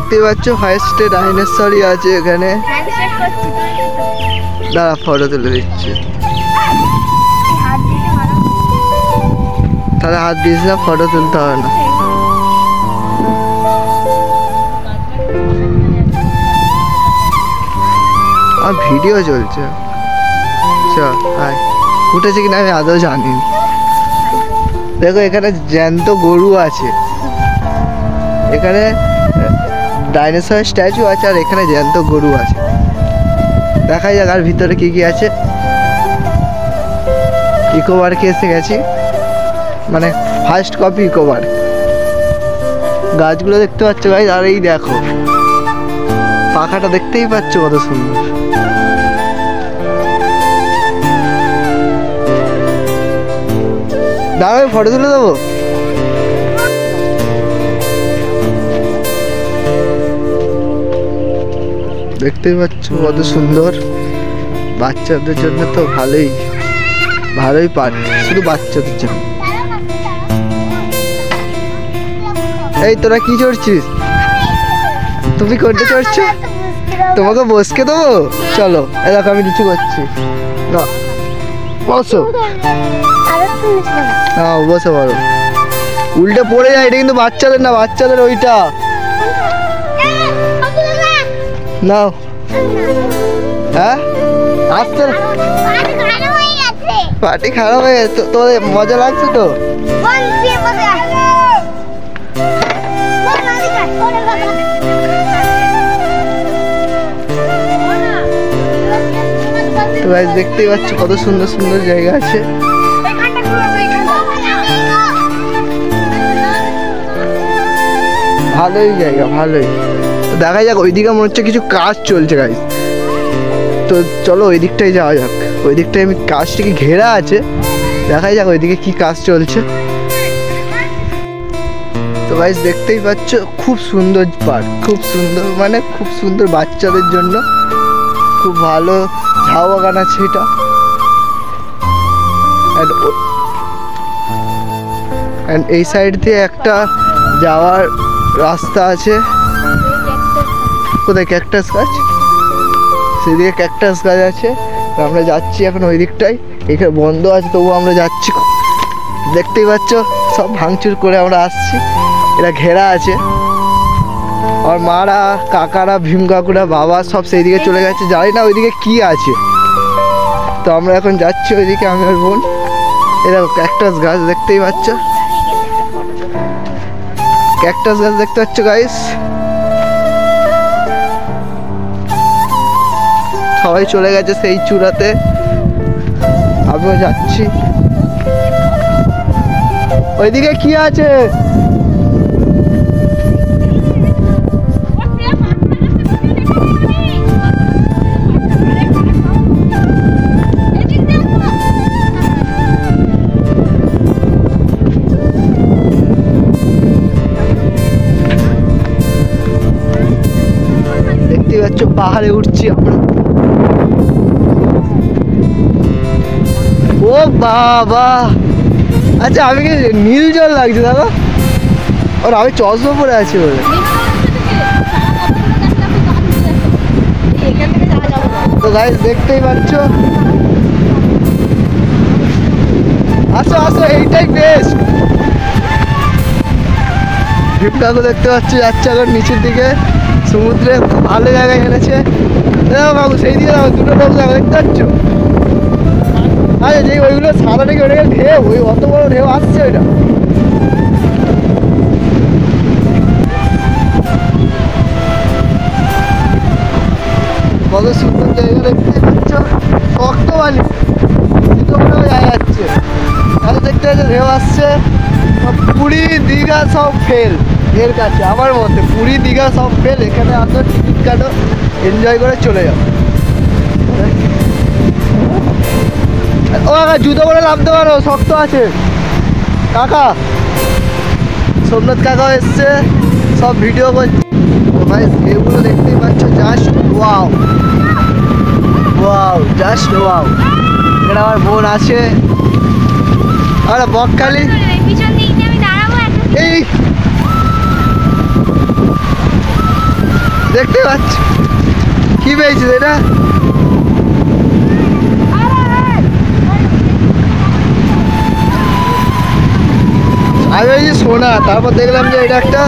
দেখতেই পাচ্ছ ফার্স্টে ডাইনোসরই আছে এখানে। দাঁড়া ফটো তুলে দিচ্ছি। তাহলে হাত দিস না, ফটো তুলতে হবে না। আর ভিডিও চলছে। উঠেছে কিনা আমি আদৌ জানি। দেখো এখানে জ্যান্ত গরু আছে, এখানে ডাইনোসর স্ট্যাচু আছে, আর এখানে জ্যান্ত গরু আছে। দেখা যাক আর ভিতরে কি কি আছে। ইকো পার্কে এসে গেছি, মানে ফার্স্ট কপি ইকো পার্ক। গাছগুলো দেখতে পাচ্ছ গাইস, আর এই দেখো পাখাটা দেখতেই পাচ্ছ কত সুন্দর। দাঁড়াও ফটো তুলে দেবো। দেখতেই পাচ্ছ কত সুন্দর। বাচ্চাদের জন্য তো ভালোই পার্ক, শুধু বাচ্চাদের জন্য। এই তোরা কি চড়ছিস? তুমি কোনটা চড়ছো? তোমাকে বসকে দেবো, চলো। এই দেখো আমি কিছু করছি না, বসো। হ্যাঁ বসে পারো। উল্টে পড়ে যায়, এটা কিন্তু বাচ্চাদের না, বাচ্চাদের ওইটা নাও। হ্যাঁ আসতে পার্টি খারাপ হয়ে গেছে, তোদের মজা লাগছে তো? তো গাইস দেখতেই পাচ্ছ কত সুন্দর সুন্দর জায়গা আছে। ভালোই জায়গা, ভালোই। তো দেখা যাক, ওইদিকে মনে হচ্ছে কিছু কাজ চলছে গাইস। তো চলো ওই দিকটাই যাওয়া যাক। ওই দিকটায় আমি কাজটিকে ঘেরা আছে, দেখা যাক ওইদিকে কি কাজ চলছে। তো গাইস দেখতেই পাচ্ছ খুব সুন্দর পার্ক, খুব সুন্দর, মানে খুব সুন্দর বাচ্চাদের জন্য। খুব ভালো ঝাউ বাগান আছে এটা। অ্যান্ড এই সাইড দিয়ে একটা যাওয়ার রাস্তা আছে। কোথায় ক্যাকটাস গাছ? সেদিকে ক্যাকটাস গাছ আছে। আমরা যাচ্ছি এখন ওই দিকটাই, এখানে বন্ধ আছে তবুও আমরা যাচ্ছি। দেখতেই পাচ্ছ সব ভাঙচুর করে আমরা আসছি, এটা ঘেরা আছে। আর মারা, কাকারা, ভীম কাকুরা, বাবা সব সেই দিকে চলে গেছে, জানি না ওইদিকে কি আছে। তো আমরা এখন যাচ্ছি ওইদিকে, আমি আর বোন। এটা ক্যাকটাস গাছ দেখতেই পাচ্ছ, ক্যাকটাস গাছ দেখতে পাচ্ছ গাইস। সবাই চলে গেছে সেই চূড়াতে, আমিও যাচ্ছি। ওইদিকে কি আছে? দেখতেই পাচ্ছ পাহাড়ে উঠছি আমরা। ও বাবা, আচ্ছা আমি কি নীল জল লাগছে দাদা? আর আমি চশমা পরে আছি বলে। তো গাইস দেখতেই পাচ্ছ, আসো আসো, এইটাই বেস্ট। ভীম কাকু দেখতে পাচ্ছ যাচ্ছে এখন নিচের দিকে সমুদ্রে, ভালো জায়গায় এনেছে। দেখো কাকু সেই দিকে দেখো, দুটো লোক দেখো, দেখতে পাচ্ছ? আচ্ছা যে ওইগুলো সাদা থেকে ওটা ঢেউ, ওই অত বড় ঢেউ আসছে ওইটা। কত সুন্দর জায়গা দেখতে পাচ্ছ, শক্ত বালি, যায় যাচ্ছে। তাহলে দেখতে পাচ্ছ ঢেউ আসছে। পুরী দীঘা সব ফেল এর কাছে, আমার মতে পুরী দীঘা সব ফেল। এখানে আসো, টিকিট কাটো, এনজয় করে চলে যাও। ও কাকা জুতো পরে নামতে পারো, শক্ত আছে। কাকা সোমনাথ কাকা এসছে, সব ভিডিও করছে। তো ভাই এগুলো দেখতেই পাচ্ছ, just wow wow, just wow. এখানে আমার বোন আছে, আর বকখালি। এই দেখতে পাচ্ছ কি পেয়েছিস এটা? আমি ওই যে সোনা, তারপর দেখলাম যে এটা একটা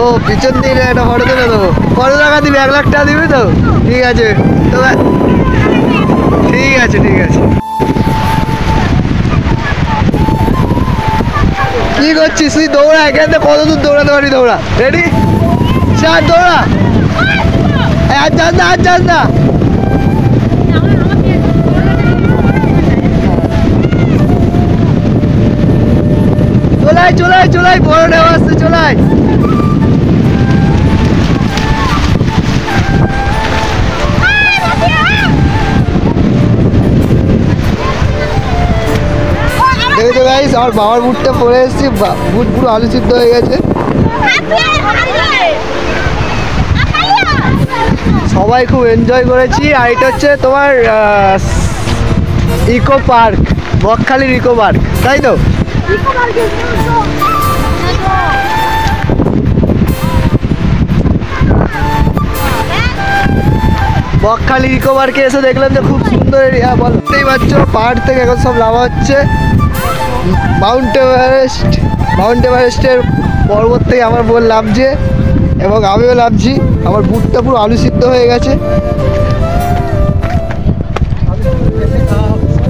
ও পিছন দিকে একটা ফটো তুলে দেবো। কত টাকা দিবি? 1 লাখ টাকা দিবি তো? ঠিক আছে তো, ঠিক আছে ঠিক আছে। কি করছিস তুই? দৌড়া, এখান থেকে কত দূর দৌড়াতে পারি, দৌড়া। রেডি? চার, দৌড়া। আর যাস না, আর যাস না। চলাই চলাই চলাই, বড় নেওয়া আসছে, চলাই। দেখো গাইস, আমার বাবার বুটটা পরে এসেছি, বুট পুরো আলু সিদ্ধ হয়ে গেছে। সবাই খুব এনজয় করেছি। আর এটা হচ্ছে তোমার ইকো পার্ক, বকখালির ইকো পার্ক, তাই তো? বকখালি ইকো পার্কে এসে দেখলাম যে খুব সুন্দর এরিয়া। বলতেই পারছো, পাহাড় থেকে এখন সব নামা হচ্ছে। মাউন্ট এভারেস্টের পর্বত থেকে আমার বোন নামছে এবং আমিও নামছি। আমার বুটটা পুরো আলু সিদ্ধ হয়ে গেছে।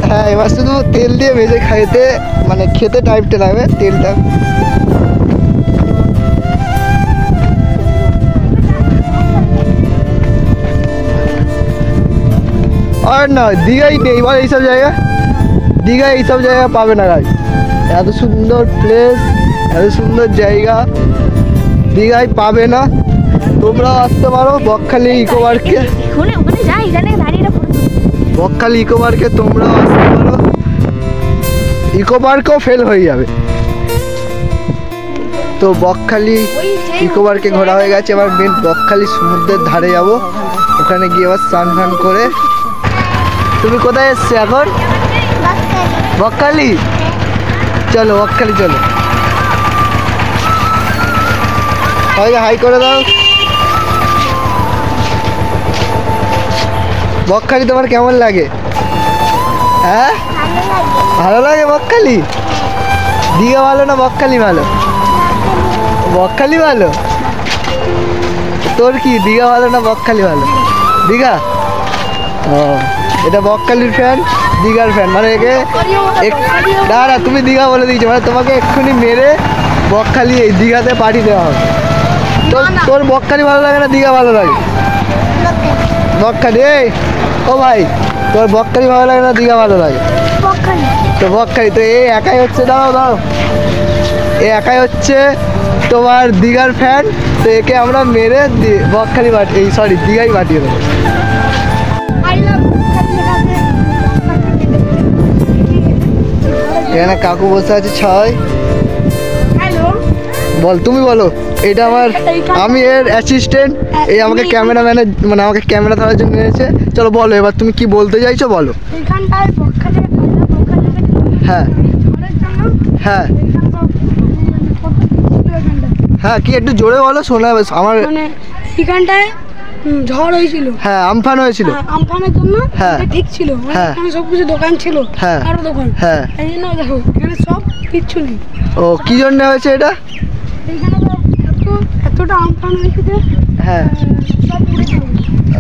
হ্যাঁ, এবার শুধু তেল দিয়ে ভেজে খাইতে, মানে খেতে টাইপটা লাগবে তেলটা। আর না, দীঘাই নেই বল এইসব জায়গা, দীঘায় এইসব জায়গা পাবে না গাইস। এত সুন্দর প্লেস, এত সুন্দর জায়গা দীঘায় পাবে না। তোমরাও আসতে পারো বকখালি ইকো পার্কে। বকখালি ইকো পার্কে তোমরাও আসতে পারো। ইকো পার্কেও ফেল হয়ে যাবে। তো বকখালি ইকো পার্কে ঘোরা হয়ে গেছে, এবার মেন বকখালি সমুদ্রের ধারে যাব। ওখানে গিয়ে আবার স্নান ফান করে। তুমি কোথায় এসছো এখন? বকখালি। চলো বকখালি চলো। হাই করে দাও। বকখালি তোমার কেমন লাগে? হ্যাঁ, ভালো লাগে বকখালি? দীঘা ভালো না বকখালি ভালো? বকখালি ভালো। তোর কি, দীঘা ভালো না বকখালি ভালো? দীঘা। ও, এটা বকখালির ফ্যান, দীঘার ফ্যান। মানে একে না, তুমি দীঘা বলে দিয়েছো, মানে তোমাকে এক্ষুনি মেরে বকখালি এই দীঘাতে পাঠিয়ে দেওয়া হবে। তোর বকখালি ভালো লাগে না দীঘা ভালো লাগে? বকখালি। এই ও ভাই, তোর বকখালি ভালো লাগে না দীঘা ভালো লাগে? তো বকখালি। তো এই একাই হচ্ছে, দাও এ একাই হচ্ছে তোমার দীঘার ফ্যান। তো একে আমরা মেরে বকখালি দীঘাই পাঠিয়ে দেবো। এখানে কাকু বসে আছে ছয়। বল, তুমি বলো। এটা আমি এর অ্যাসিস্ট্যান্ট। এই আমাকে ক্যামেরাম্যানের, মানে আমাকে ক্যামেরা ধরার জন্য এনেছে। চলো বলো এবার তুমি কি বলতে চাইছো, বলো। হ্যাঁ হ্যাঁ হ্যাঁ, কি একটু জোরে বলো, শোনা আমার। এখানটায় ঝড় হয়েছিল, হ্যাঁ আমফান হয়েছিল। আমফানের জন্য ঠিক ছিল, এখানে সবকিছু দোকান ছিল, আরো দোকান। হ্যাঁ, এই জন্য দেখো এখানে সব কিচ্ছু নেই। ও, কি জন্য হয়েছে এটা? এখানে এতটা আমফান হয়েছে যে হ্যাঁ,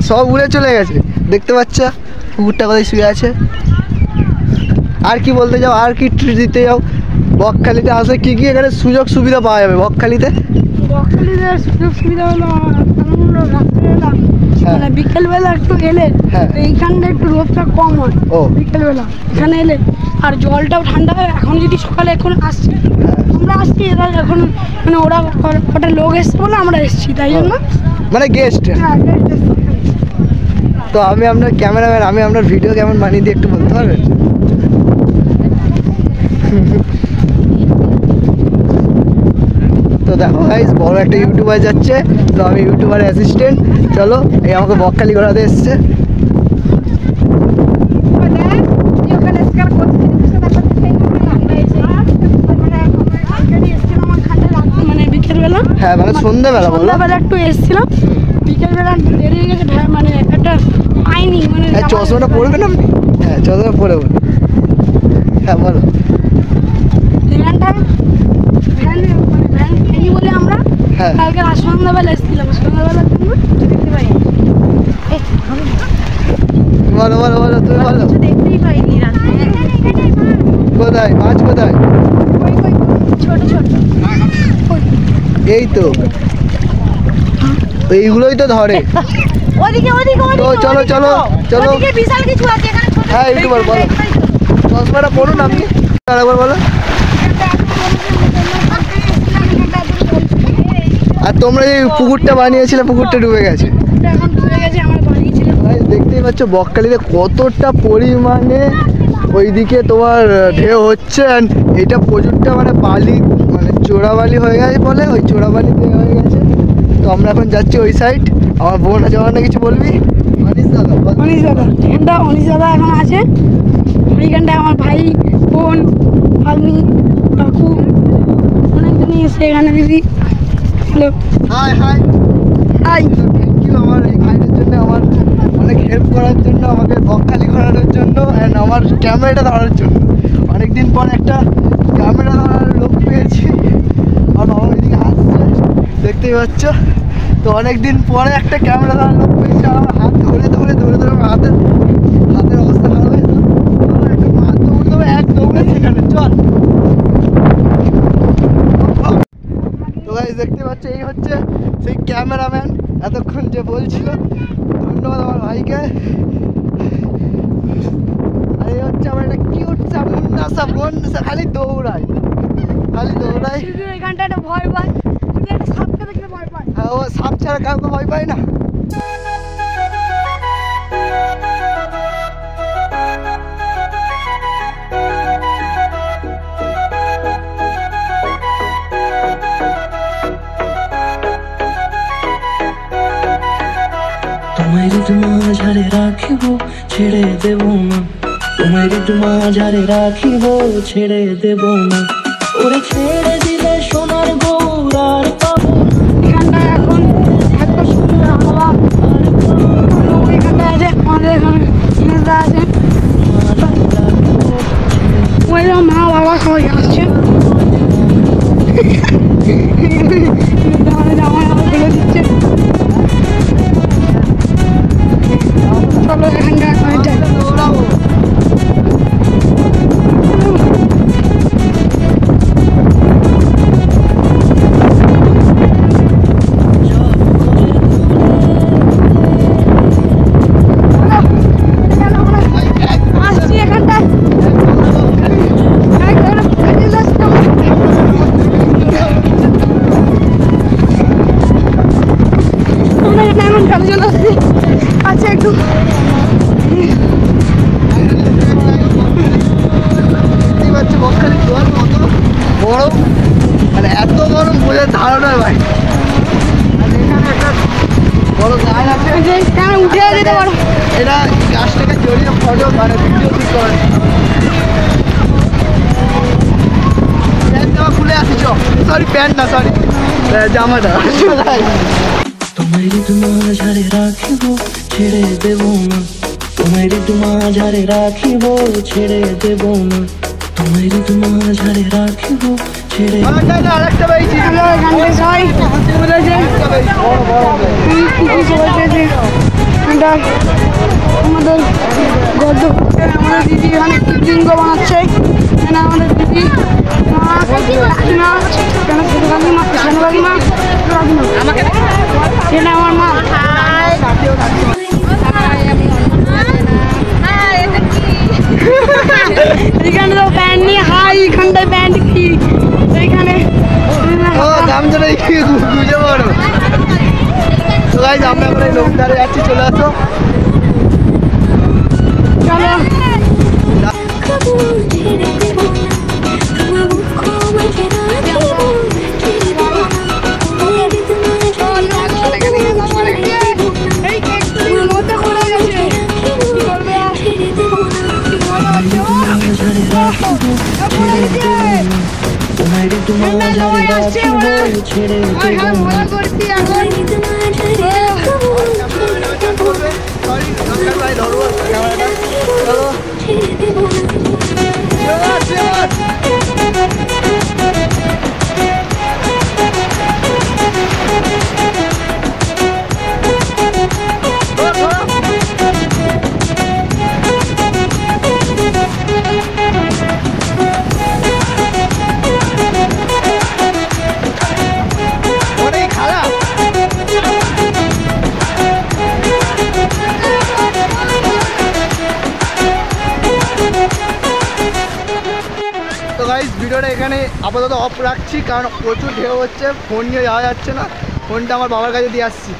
সব উড়ে চলে গেছে। দেখতে পাচ্ছ কুকুরটা কোথায় শুয়ে আছে। আর কি বলতে যাও, আর কি ট্রিট দিতে যাও? বকখালিতে আসলে কি কি এখানে সুযোগ সুবিধা পাওয়া যাবে বকখালিতে? সুযোগ সুবিধা হলো রাত্রেবেলা, মানে বিকেলবেলা একটু এলে এইখানটা একটু রোদটা কম হয় বিকেলবেলা এখানে এলে, আর জলটাও ঠান্ডা হয়। এখন যদি সকালে এখন আসছি, আমরা আসছি, এরা এখন মানে ওরা কটা লোক এসছে বলে আমরা এসছি, তাই জন্য মানে গেস্ট। তো আমি আপনার ক্যামেরাম্যান, আমি আপনার ভিডিও কেমন বানিয়ে দিই একটু বলতে পারবেন? তো দেখো গাইস, বড় একটা ইউটিউবার যাচ্ছে। তো আমি ইউটিউবারের অ্যাসিস্ট্যান্ট। চলো, এই আমাকে বকখালি ঘোরাতে এসছে। হ্যাঁ মানে সন্ধ্যাবেলা বলো, সন্ধ্যাবেলা একটু এসেছিলাম, বিকেলবেলা দেরি হয়ে গেছে মানে একটা পাইনি মানে। চশমাটা পড়বে না আপনি? হ্যাঁ চশমা পরে বলো। হ্যাঁ বলো। এখানটায় ভ্যান পেনি বলে আমরা কালকে সন্ধ্যাবেলা এসেছিলাম, সন্ধ্যাবেলার জন্য দেখতে পাই। বলো বলো বলো তুমি বলো। দেখতেই পাইনি রাতে। কোথায় মাছ কোথায়? ছোট ছোট এই তো এইগুলোই তো ধরে। ওদিকে ওদিকে তো চলো চলো চলো। ওদিকে বিশাল কিছু আছে এখানে। হ্যাঁ একটু বলো। চশমাটা পড়ুন আপনি আরেকবার বলো। আর তোমরা যে পুকুরটা বানিয়েছিলে পুকুরটা ডুবে গেছে। এখন ডুবে গেছে, আমার বাড়ি ছিল। দেখতেই পাচ্ছ বকখালিতে কতটা পরিমাণে ওইদিকে তোমার ঢেউ হচ্ছে, অ্যান্ড এটা প্রচুরটা মানে বালি মানে চোরাবালি হয়ে গেছে বলে, ওই চোরাবালিতে হয়ে গেছে। তো আমরা এখন যাচ্ছি ওই সাইড। আমার বোন আছে, আমার না কিছু বলবি? অনিশ দাদা এখানটা অনিশ দাদা এখন আছে। এইখানটায় আমার ভাই বোন ভাগ্নি কাকু অনেকজনই এসে এখানে দিদি। Hello hi hi hi. Thank you আমার এই ভাইয়ের জন্য, আমার অনেক হেল্প করার জন্য, আমাকে বকখালি ঘোরানোর জন্য, অ্যান্ড আমার ক্যামেরাটা ধরার জন্য। অনেকদিন পর একটা ক্যামেরা ধরার লোক পেয়েছি। আর বাবা ওইদিকে আসছে দেখতেই পাচ্ছ। তো অনেকদিন পরে একটা ক্যামেরা ধরার লোক পেয়েছি। আর আমার হাত ধরে ধরে ধরে ধরে আমার হাতের অবস্থা খারাপ হয়ে যেত। একটা মাছ দৌড় দেবে, এক দৌড়ে সেখানে চল। তো গাইস দেখতে পাচ্ছ এই হচ্ছে সেই ক্যামেরাম্যান এতক্ষণ যে বলছিল। ধন্যবাদ আমার ভাইকে। আর এই হচ্ছে আমার একটা কিউট সা মুন্না সা বোন, খালি দৌড়ায়। এখানটা একটা ভয় পায়, একটা সাপকে দেখলে ভয় পায়। হ্যাঁ ও সাপ ছাড়া কাউকে ভয় পায় না। তোমায় মাঝারে রাখিব ছেড়ে দেব না, তোমায় মাঝারে রাখিব ছেড়ে দেব না, ওরে ছেড়ে দিলে সোনার গৌর আর পাবো। এখানটায় এখন এত সুন্দর হাওয়া। এখানটায় আছে আমাদের এখানে আছে ওই মা বাবা সবাই আসছে। জামা ফেলে দিচ্ছে। চলো এখানটা এখন যাই। আসছি এখানটায়। এমন কাজে চলে আসছি। আচ্ছা একটু বকখালি জল কত গরম, মানে এত গরম বোঝার ধারণা ভাই। আর এখানে একটা বড় গাছ আছে, উঠে যেতে পারো। এটা গাছটাকে জড়িয়ে ফটো মানে ভিডিও শুট করার। প্যান্ট জামা খুলে আসিস, সরি প্যান্ট না সরি জামাটা। তোমায় মাঝারে রাখিব ছেড়ে দেব না, তোমায় মাঝারে রাখিব ছেড়ে দেব না, তোমায় মাঝারে রাখিব ছেড়ে। আরেকটা পেয়েছি এখানটায় সবাই বলেছে আমাদের গদ্য আমাদের দিদি এখানে লিঙ্গ বানাচ্ছে। এখানে আমাদের দিদি মা কাকিমা এখানে ছোটো কাকিমা সানু কাকিমা এটা আমার মা। এখানে তো প্যান্ট নিয়ে হাই, এখানটায় প্যান্ট কি এখানে গামছাটা গুজে পড়ো। তো গাইস আমরা এখন লোকদারে যাচ্ছি, চলে আসো। চলো তোমায় মাঝারে রাখিব রাখবো ছেড়ে দেবো না তোমায় তোমায় ঝাড়ে রাখবো ছেড়ে দেবো না তো গাইস ভিডিওটা এখানে আপাতত অফ রাখছি, কারণ প্রচুর ঢেউ হচ্ছে, ফোন নিয়ে যাওয়া যাচ্ছে না, ফোনটা আমার বাবার কাছে দিয়ে আসছি।